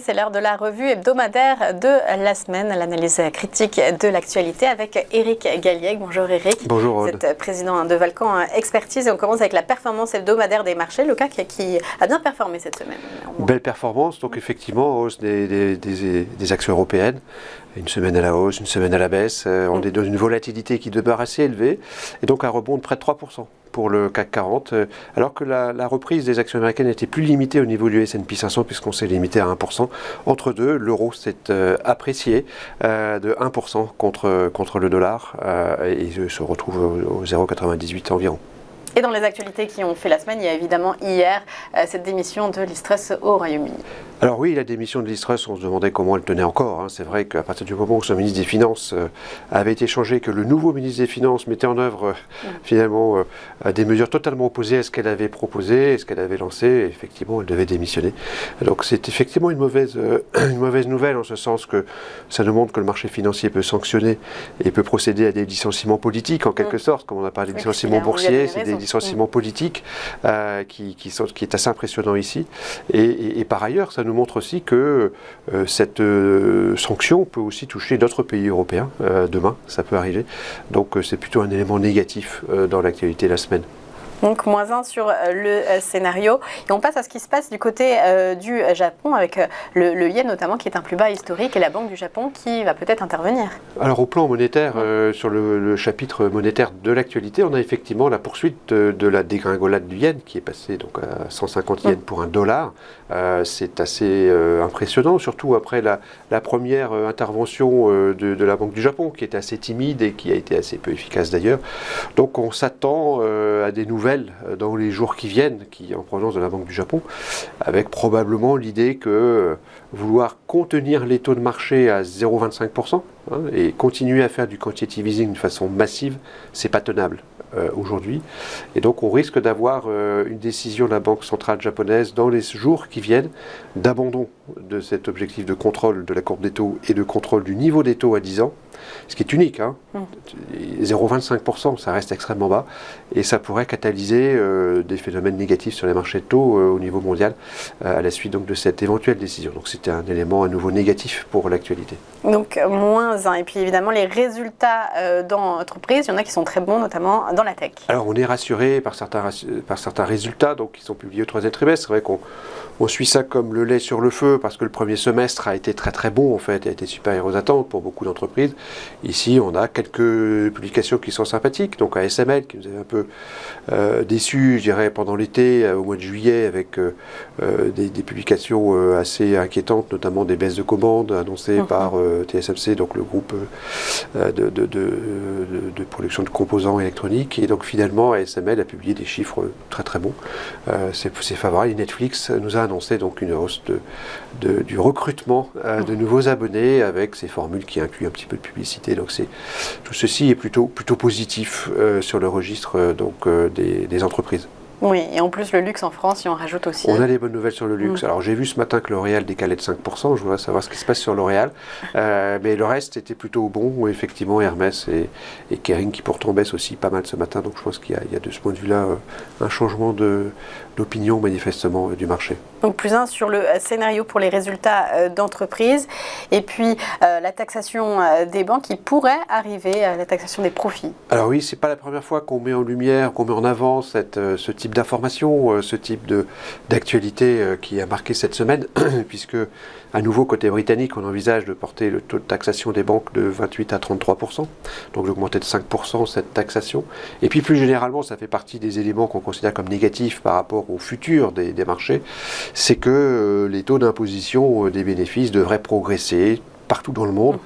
c'est l'heure de la revue hebdomadaire de la semaine, l'analyse critique de l'actualité avec Éric Galliègue. Bonjour Éric. Bonjour Vous êtes président de Valcan Expertise et on commence avec la performance hebdomadaire des marchés, le CAC qui a bien performé cette semaine. Belle performance, donc effectivement, hausse des actions européennes. Une semaine à la hausse, une semaine à la baisse. On est dans une volatilité qui demeure assez élevée et donc un rebond de près de 3% pour le CAC 40, alors que la reprise des actions américaines était plus limitée au niveau du S&P 500 puisqu'on s'est limité à 1%. Entre deux, l'euro s'est apprécié de 1% contre le dollar et se retrouve au 0,98 environ. Et dans les actualités qui ont fait la semaine, il y a évidemment hier cette démission de Liz Truss au Royaume-Uni. Alors oui, la démission de Liz Truss, on se demandait comment elle tenait encore. C'est vrai qu'à partir du moment où son ministre des Finances avait été changé, que le nouveau ministre des Finances mettait en œuvre finalement des mesures totalement opposées à ce qu'elle avait proposé, à ce qu'elle avait lancé, effectivement, elle devait démissionner. Donc c'est effectivement une mauvaise nouvelle en ce sens que ça nous montre que le marché financier peut sanctionner et peut procéder à des licenciements politiques en quelque sorte, comme on a parlé de licenciements boursiers, c'est des licenciements politiques qui est assez impressionnant ici. Et par ailleurs, ça nous montre aussi que cette sanction peut aussi toucher d'autres pays européens demain, ça peut arriver. Donc c'est plutôt un élément négatif dans l'actualité de la semaine. Donc -1 sur le scénario. Et on passe à ce qui se passe du côté du Japon avec le yen notamment qui est un plus bas historique et la Banque du Japon qui va peut-être intervenir. Alors au plan monétaire, sur le chapitre monétaire de l'actualité, on a effectivement la poursuite de la dégringolade du yen qui est passé donc à 150 yens pour un dollar. C'est assez impressionnant, surtout après la première intervention de la Banque du Japon qui était assez timide et qui a été assez peu efficace d'ailleurs. Donc on s'attend à des nouvelles dans les jours qui viennent, en provenance de la Banque du Japon, avec probablement l'idée que vouloir contenir les taux de marché à 0,25% et continuer à faire du quantitative easing de façon massive, c'est pas tenable aujourd'hui. Et donc on risque d'avoir une décision de la Banque centrale japonaise dans les jours qui viennent d'abandon de cet objectif de contrôle de la courbe des taux et de contrôle du niveau des taux à 10 ans, ce qui est unique. 0,25%, ça reste extrêmement bas et ça pourrait catalyser des phénomènes négatifs sur les marchés de taux au niveau mondial à la suite donc, de cette éventuelle décision. Donc c'était un élément à nouveau négatif pour l'actualité. Donc -1. Et puis évidemment les résultats d'entreprise, il y en a qui sont très bons, notamment dans la tech. Alors on est rassuré par certains résultats donc, qui sont publiés au troisième trimestre. C'est vrai qu'on suit ça comme le lait sur le feu parce que le premier semestre a été très très bon en fait, a été supérieur aux attentes pour beaucoup d'entreprises. Ici on a quelques publications qui sont sympathiques, donc ASML qui nous avait un peu déçus je dirais pendant l'été au mois de juillet avec des publications assez inquiétantes, notamment des baisses de commandes annoncées par TSMC, donc le groupe de production de composants électroniques, et donc finalement ASML a publié des chiffres très très bons, c'est favorable. Et Netflix nous a annoncé donc une hausse du recrutement de nouveaux abonnés avec ces formules qui incluent un petit peu de publicité, donc tout ceci est plutôt positif sur le registre des entreprises. Oui, et en plus le luxe en France, il en rajoute aussi. On a des bonnes nouvelles sur le luxe. Alors j'ai vu ce matin que L'Oréal décalait de 5%, je voudrais savoir ce qui se passe sur L'Oréal. Mais le reste était plutôt bon, effectivement Hermès et Kering qui pourtant baissent aussi pas mal ce matin. Donc je pense qu'il y a de ce point de vue-là un changement d'opinion manifestement du marché. Donc +1 sur le scénario pour les résultats d'entreprise. Et puis la taxation des banques qui pourrait arriver, la taxation des profits. Alors oui, c'est pas la première fois qu'on met en lumière, qu'on met en avant ce type d'information, ce type d'actualité qui a marqué cette semaine, puisque à nouveau côté britannique, on envisage de porter le taux de taxation des banques de 28 à 33%, donc d'augmenter de 5% cette taxation. Et puis plus généralement, ça fait partie des éléments qu'on considère comme négatifs par rapport au futur des marchés, c'est que les taux d'imposition des bénéfices devraient progresser partout dans le monde.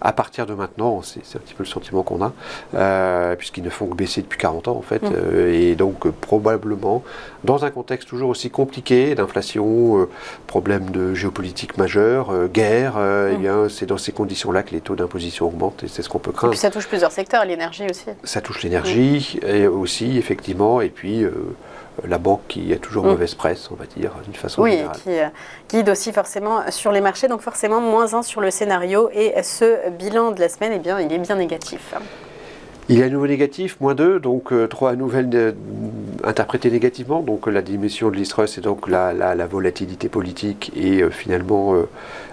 À partir de maintenant, c'est un petit peu le sentiment qu'on a, puisqu'ils ne font que baisser depuis 40 ans en fait, et donc probablement, dans un contexte toujours aussi compliqué, d'inflation, problème de géopolitique majeur, guerre, eh bien c'est dans ces conditions-là que les taux d'imposition augmentent, et c'est ce qu'on peut craindre. Et puis ça touche plusieurs secteurs, l'énergie aussi. Ça touche l'énergie, et aussi effectivement, et puis la banque qui a toujours mauvaise presse, on va dire, d'une façon générale. Oui, qui guide aussi forcément sur les marchés, donc forcément -1 sur le scénario, et ce bilan de la semaine, eh bien, il est bien négatif. Il est à nouveau négatif, -2, donc 3 nouvelles interprété négativement. Donc la dimension de l'Istrus, c'est donc la volatilité politique et finalement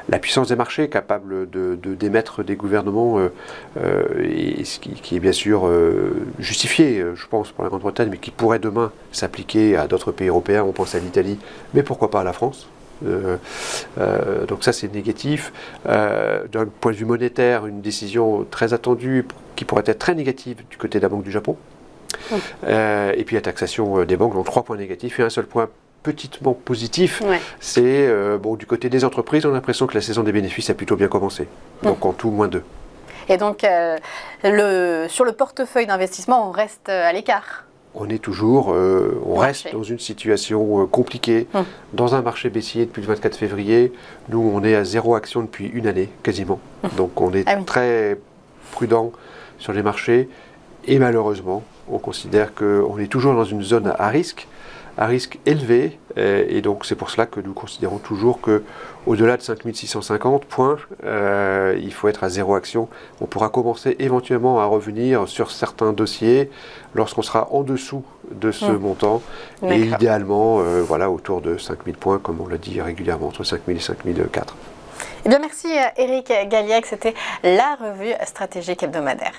la puissance des marchés capable de d'émettre des gouvernements, et ce qui est bien sûr justifié, je pense, pour la Grande-Bretagne, mais qui pourrait demain s'appliquer à d'autres pays européens. On pense à l'Italie, mais pourquoi pas à la France. Donc ça c'est négatif. D'un point de vue monétaire, une décision très attendue qui pourrait être très négative du côté de la Banque du Japon. Et puis la taxation des banques, donc 3 points négatifs et un seul point petitement positif, c'est du côté des entreprises, on a l'impression que la saison des bénéfices a plutôt bien commencé. Donc en tout, -2. Et donc sur le portefeuille d'investissement, on reste à l'écart. On est toujours, on reste dans une situation compliquée, dans un marché baissier depuis le 24 février. Nous, on est à 0 action depuis une année, quasiment. Donc on est très prudent sur les marchés. Et malheureusement, on considère qu'on est toujours dans une zone à risque élevé. Et donc c'est pour cela que nous considérons toujours qu'au-delà de 5650 points, il faut être à 0 action. On pourra commencer éventuellement à revenir sur certains dossiers lorsqu'on sera en dessous de ce montant. Et idéalement, autour de 5000 points, comme on l'a dit régulièrement, entre 5000 et 5004. Eh bien, merci Eric Galiac, c'était la revue stratégique hebdomadaire.